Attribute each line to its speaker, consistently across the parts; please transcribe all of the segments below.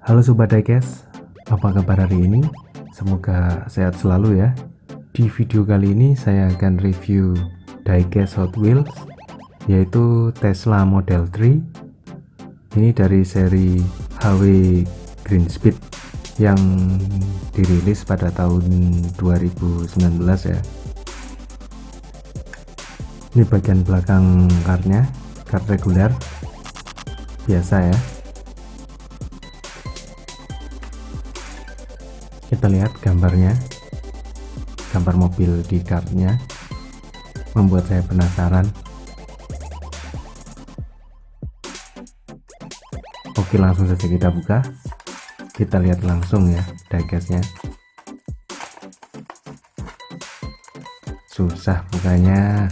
Speaker 1: Halo Sobat Diecast, apa kabar hari ini? Semoga sehat selalu ya. Di video kali ini saya akan review diecast Hot Wheels, yaitu Tesla Model 3. Ini dari seri HW Green Speed yang dirilis pada tahun 2019 ya. Ini bagian belakang kartnya, kart reguler biasa ya. Kita lihat gambarnya, gambar mobil di kartnya membuat saya penasaran. Oke, langsung saja kita buka, kita lihat langsung ya diecastnya. Susah bukanya.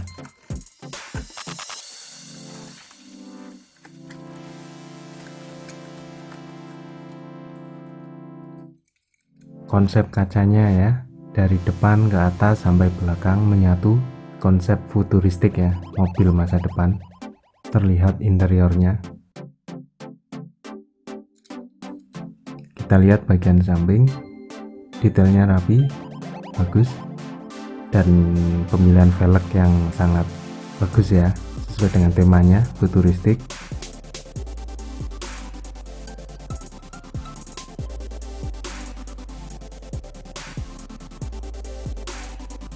Speaker 1: Konsep kacanya ya, dari depan ke atas sampai belakang menyatu, konsep futuristik ya, mobil masa depan. Terlihat interiornya. Kita lihat bagian samping, detailnya rapi, bagus, dan pemilihan velg yang sangat bagus ya, sesuai dengan temanya, futuristik.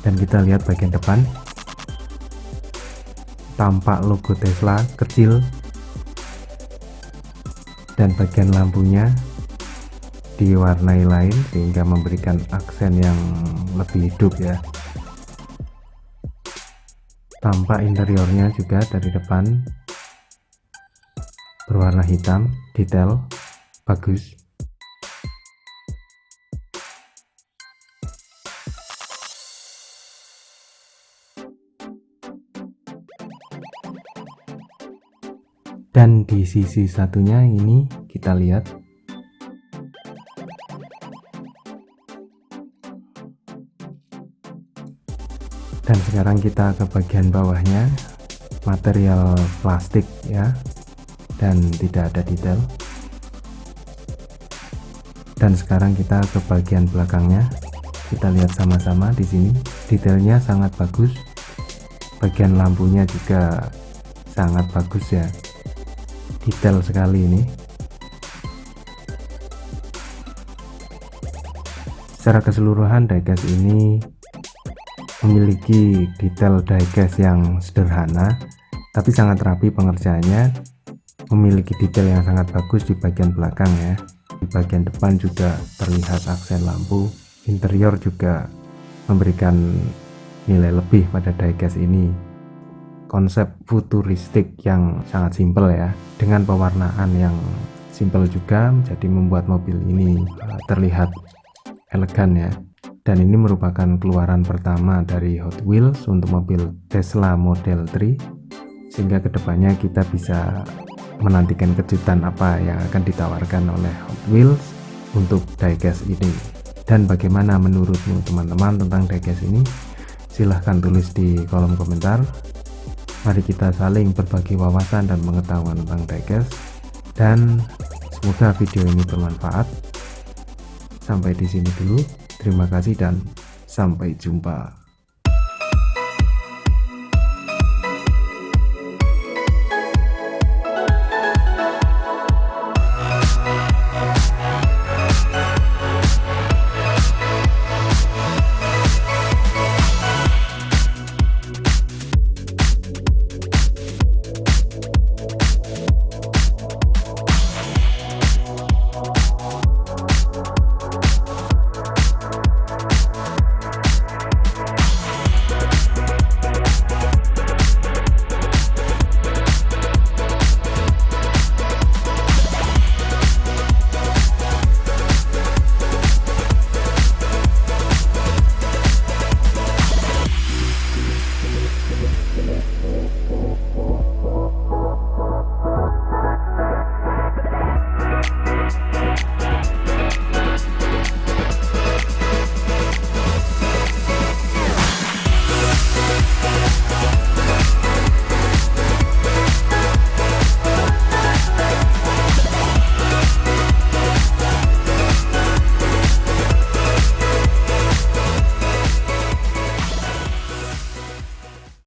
Speaker 1: Dan kita lihat bagian depan, tampak logo Tesla kecil, dan bagian lampunya diwarnai lain sehingga memberikan aksen yang lebih hidup ya. Tampak interiornya juga dari depan berwarna hitam, detail bagus. Dan di sisi satunya ini kita lihat dan sekarang kita ke bagian bawahnya, material plastik ya, dan tidak ada detail. Dan sekarang kita ke bagian belakangnya, kita lihat sama-sama di sini, detailnya sangat bagus, bagian lampunya juga sangat bagus ya, detail sekali ini. Secara keseluruhan diecast ini memiliki detail diecast yang sederhana tapi sangat rapi pengerjaannya, memiliki detail yang sangat bagus di bagian belakang ya. Di bagian depan juga terlihat aksen lampu, interior juga memberikan nilai lebih pada diecast ini. Konsep futuristik yang sangat simpel ya, dengan pewarnaan yang simpel juga, jadi membuat mobil ini terlihat elegan ya. Dan ini merupakan keluaran pertama dari Hot Wheels untuk mobil Tesla Model 3, sehingga kedepannya kita bisa menantikan kejutan apa yang akan ditawarkan oleh Hot Wheels untuk diecast ini. Dan bagaimana menurutmu teman-teman tentang diecast ini? Silahkan tulis di kolom komentar. Mari kita saling berbagi wawasan dan pengetahuan tentang diecast, dan semoga video ini bermanfaat. Sampai di sini dulu. Terima kasih dan sampai jumpa.